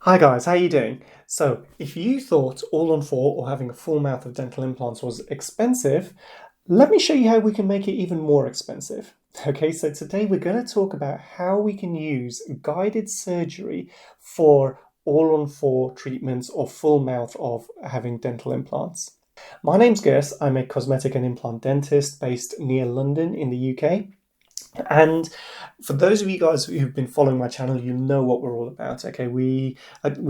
Hi guys, how you doing? So, if you thought all on four or having a full mouth of dental implants was expensive, let me show you how we can make it even more expensive. Okay, so today we're going to talk about how we can use guided surgery for all on four treatments or full mouth of having dental implants. My name's Gus. I'm a cosmetic and implant dentist based near London in the UK. And for those of you guys who've been following my channel, you know what we're all about. Okay, we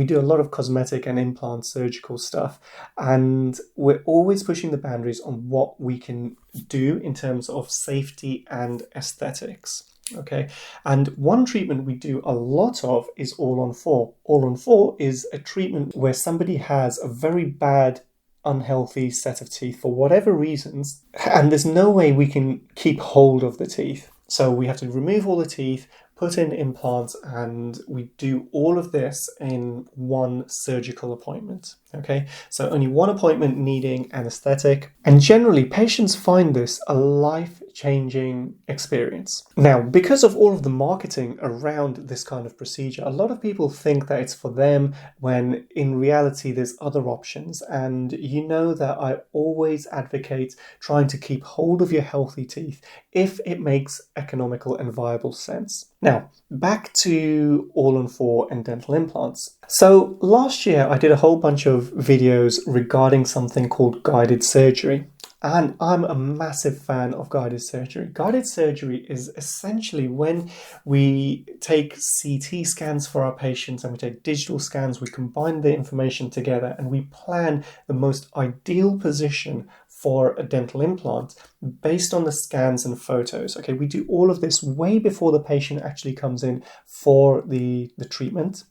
do a lot of cosmetic and implant surgical stuff, and we're always pushing the boundaries on what we can do in terms of safety and aesthetics. Okay, and one treatment we do a lot of is all on four. All on four is a treatment where somebody has a very bad unhealthy set of teeth for whatever reasons, and there's no way we can keep hold of the teeth. So we have to remove all the teeth, put in implants, and we do all of this in one surgical appointment. Okay, so only one appointment needing anesthetic, and generally patients find this a life-changing experience. Now, because of all of the marketing around this kind of procedure, a lot of people think that it's for them when in reality there's other options. And you know that I always advocate trying to keep hold of your healthy teeth if it makes economical and viable sense. Now, back to all on four and dental implants. So last year I did a whole bunch of videos regarding something called guided surgery. And I'm a massive fan of guided surgery. Guided surgery is essentially when we take CT scans for our patients and we take digital scans, we combine the information together and we plan the most ideal position for a dental implant based on the scans and photos. Okay, we do all of this way before the patient actually comes in for the treatment.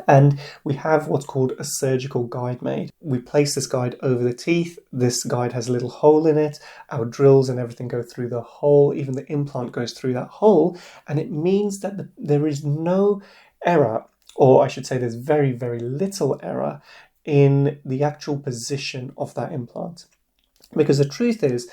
And we have what's called a surgical guide made. We place this guide over the teeth. This guide has a little hole in it. Our drills and everything go through the hole. Even the implant goes through that hole. And it means that there is no error, or I should say there's very, very little error in the actual position of that implant. Because the truth is,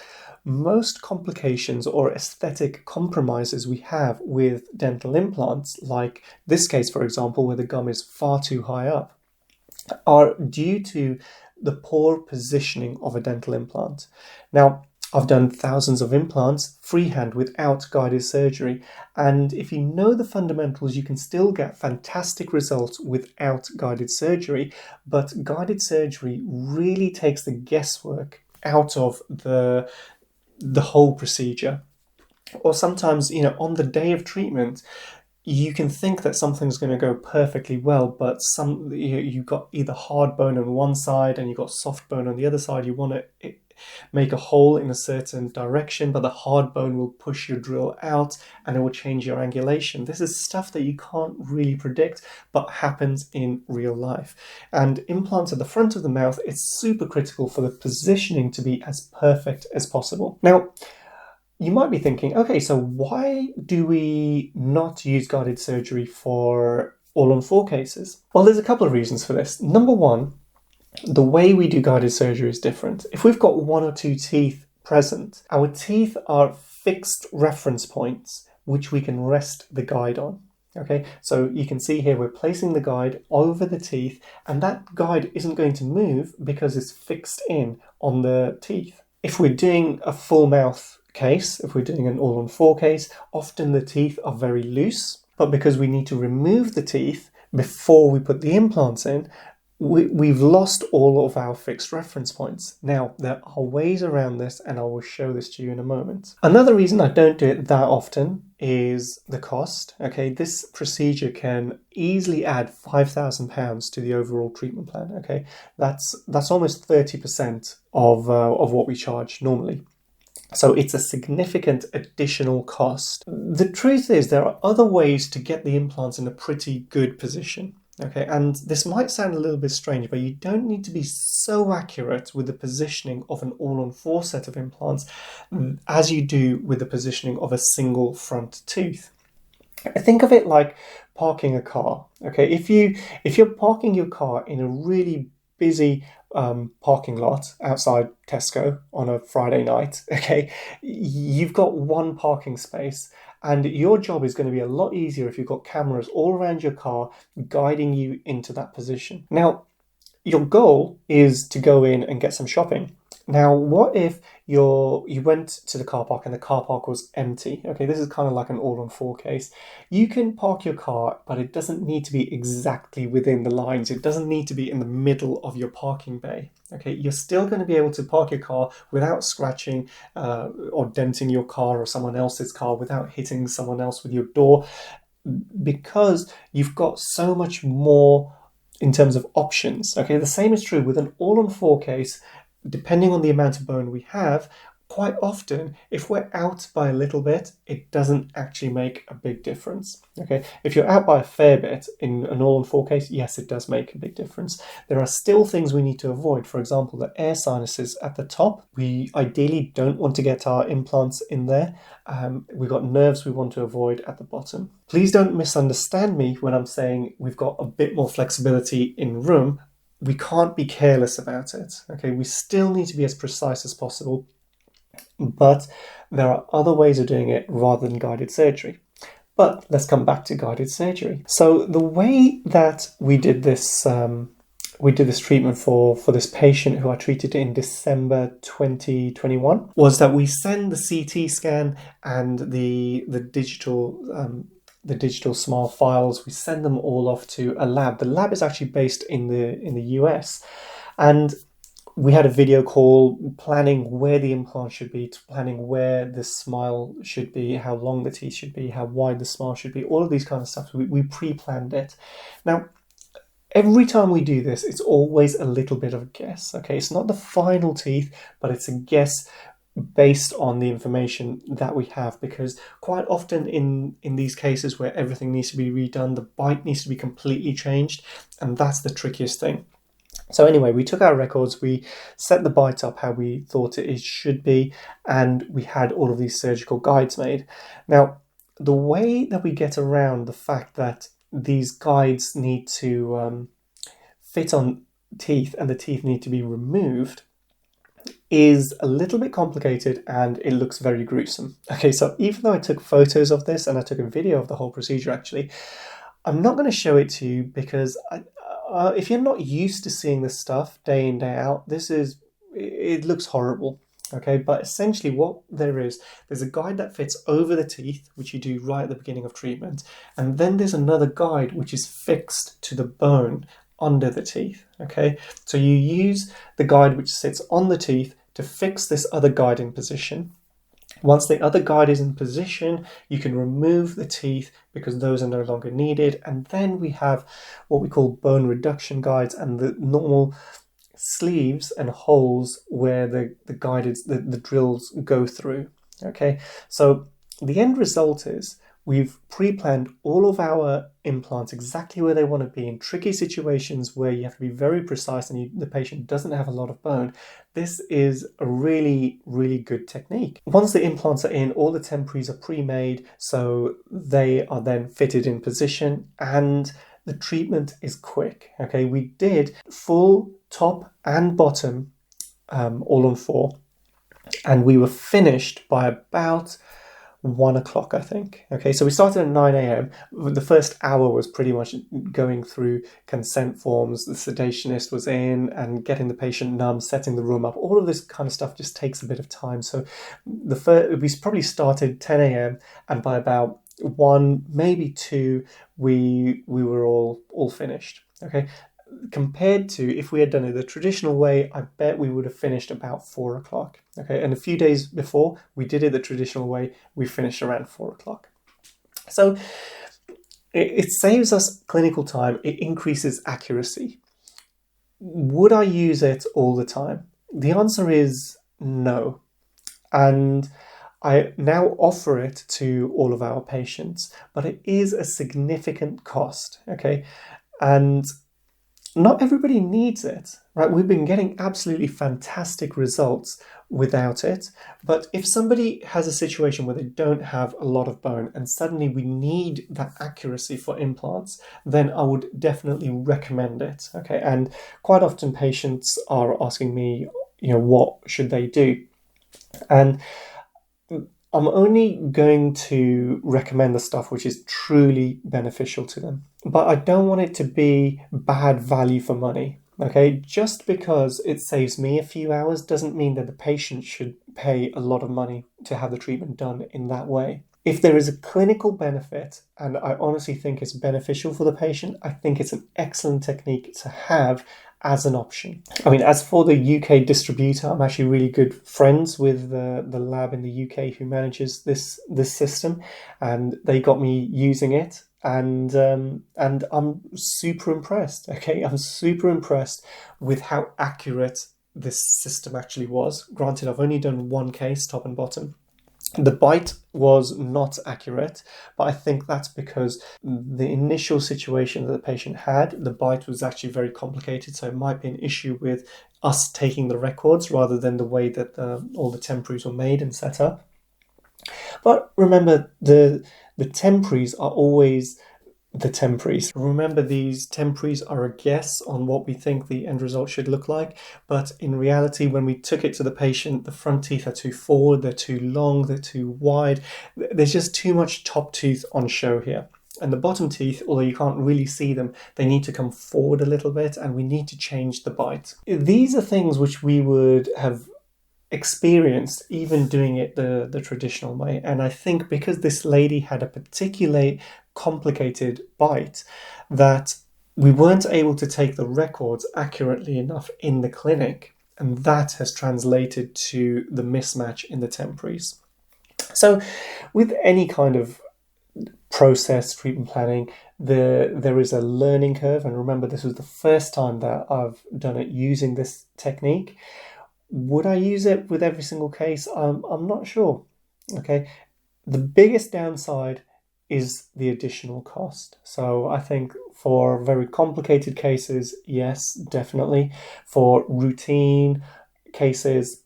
most complications or aesthetic compromises we have with dental implants, like this case, for example, where the gum is far too high up, are due to the poor positioning of a dental implant. Now, I've done thousands of implants freehand without guided surgery. And if you know the fundamentals, you can still get fantastic results without guided surgery. But guided surgery really takes the guesswork out of the whole procedure. Or sometimes, on the day of treatment, you can think that something's going to go perfectly well, but you've got either hard bone on one side and you've got soft bone on the other side. You want to make a hole in a certain direction, but the hard bone will push your drill out and it will change your angulation. This is stuff that you can't really predict, but happens in real life. And implants at the front of the mouth, it's super critical for the positioning to be as perfect as possible. Now, you might be thinking, okay, so why do we not use guided surgery for all on four cases? Well, there's a couple of reasons for this. Number one, the way we do guided surgery is different. If we've got one or two teeth present, our teeth are fixed reference points which we can rest the guide on. Okay, so you can see here we're placing the guide over the teeth, and that guide isn't going to move because it's fixed in on the teeth. If we're doing a full mouth case, if we're doing an all on four case, often the teeth are very loose, but because we need to remove the teeth before we put the implants in, we've lost all of our fixed reference points. Now, there are ways around this, and I will show this to you in a moment. Another reason I don't do it that often is the cost. Okay, this procedure can easily add £5,000 to the overall treatment plan. Okay, that's almost 30% of what we charge normally. So it's a significant additional cost. The truth is there are other ways to get the implants in a pretty good position. Okay, and this might sound a little bit strange, but you don't need to be so accurate with the positioning of an all-on-four set of implants as you do with the positioning of a single front tooth. Think of it like parking a car. Okay, if you're parking your car in a really busy parking lot outside Tesco on a Friday night, okay, you've got one parking space. And your job is going to be a lot easier if you've got cameras all around your car guiding you into that position. Now, your goal is to go in and get some shopping. Now, what if you went to the car park and the car park was empty? Okay, this is kind of like an all-on-4 case. You can park your car, but it doesn't need to be exactly within the lines. It doesn't need to be in the middle of your parking bay. Okay, you're still going to be able to park your car without scratching or denting your car or someone else's car, without hitting someone else with your door, because you've got so much more in terms of options. Okay, the same is true with an all-on-4 case. Depending on the amount of bone we have, quite often, if we're out by a little bit, it doesn't actually make a big difference. Okay, if you're out by a fair bit in an all-on-4 case, yes, it does make a big difference. There are still things we need to avoid. For example, the air sinuses at the top. We ideally don't want to get our implants in there. We've got nerves we want to avoid at the bottom. Please don't misunderstand me when I'm saying we've got a bit more flexibility in room. We can't be careless about it. Okay, we still need to be as precise as possible, but there are other ways of doing it rather than guided surgery. But let's come back to guided surgery. So the way that we did this treatment for this patient who I treated in December 2021 was that we send the CT scan and the digital smile files. We send them all off to a lab. The lab is actually based in the US, and we had a video call planning where the implant should be, planning where the smile should be, how long the teeth should be, how wide the smile should be, all of these kind of stuff. We pre-planned it. Now, every time we do this, it's always a little bit of a guess. Okay, it's not the final teeth, but it's a guess based on the information that we have, because quite often in these cases where everything needs to be redone, the bite needs to be completely changed, and that's the trickiest thing. So anyway, we took our records, we set the bite up how we thought it should be, and we had all of these surgical guides made. Now, the way that we get around the fact that these guides need to fit on teeth and the teeth need to be removed is a little bit complicated, and it looks very gruesome. Okay, so even though I took photos of this and I took a video of the whole procedure, actually, I'm not going to show it to you because if you're not used to seeing this stuff day in, day out, it looks horrible. Okay, but essentially what there's a guide that fits over the teeth, which you do right at the beginning of treatment, and then there's another guide which is fixed to the bone under the teeth. Okay, so you use the guide which sits on the teeth to fix this other guide in position. Once the other guide is in position, you can remove the teeth because those are no longer needed. And then we have what we call bone reduction guides and the normal sleeves and holes where the drills go through. Okay, so the end result is we've pre-planned all of our implants exactly where they want to be in tricky situations where you have to be very precise and the patient doesn't have a lot of bone. This is a really, really good technique. Once the implants are in, all the temporaries are pre-made, so they are then fitted in position and the treatment is quick. Okay, we did full top and bottom all-on-4, and we were finished by about 1 o'clock, I think. Okay, so we started at 9 a.m. The first hour was pretty much going through consent forms. The sedationist was in and getting the patient numb, setting the room up. All of this kind of stuff just takes a bit of time. So we probably started 10 a.m. and by about 1, maybe 2, we were all finished. Okay, compared to if we had done it the traditional way, I bet we would have finished about 4 o'clock. Okay, and a few days before we did it the traditional way, we finished around 4 o'clock. So it saves us clinical time, it increases accuracy. Would I use it all the time? The answer is no. And I now offer it to all of our patients, but it is a significant cost. Okay, and not everybody needs it, right? We've been getting absolutely fantastic results without it. But if somebody has a situation where they don't have a lot of bone and suddenly we need that accuracy for implants, then I would definitely recommend it. Okay. And quite often patients are asking me, what should they do? And I'm only going to recommend the stuff which is truly beneficial to them. But I don't want it to be bad value for money. Okay, just because it saves me a few hours doesn't mean that the patient should pay a lot of money to have the treatment done in that way. If there is a clinical benefit, and I honestly think it's beneficial for the patient, I think it's an excellent technique to have as an option. I mean, as for the UK distributor, I'm actually really good friends with the lab in the UK who manages this system, and they got me using it, and I'm super impressed. Okay, I'm super impressed with how accurate this system actually was. Granted, I've only done one case, top and bottom. The bite was not accurate, but I think that's because the initial situation that the patient had, the bite was actually very complicated. So it might be an issue with us taking the records rather than the way that all the temporaries were made and set up. But remember, the temporaries are always the temporaries. Remember, these temporaries are a guess on what we think the end result should look like, but in reality, when we took it to the patient, the front teeth are too forward, they're too long, they're too wide. There's just too much top tooth on show here. And the bottom teeth, although you can't really see them, they need to come forward a little bit, and we need to change the bite. These are things which we would have experienced even doing it the traditional way. And I think because this lady had a particularly complicated bite, that we weren't able to take the records accurately enough in the clinic, and that has translated to the mismatch in the temporaries. So with any kind of process treatment planning, there is a learning curve. And remember, this was the first time that I've done it using this technique. Would I use it with every single case? I'm not sure. Okay. The biggest downside is the additional cost. So I think for very complicated cases, yes, definitely. For routine cases,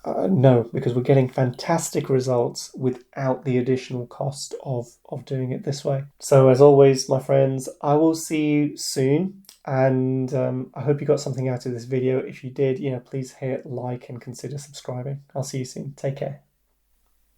no, because we're getting fantastic results without the additional cost of doing it this way. So as always, my friends, I will see you soon. And I hope you got something out of this video. If you did, please hit like and consider subscribing. I'll see you soon. Take care.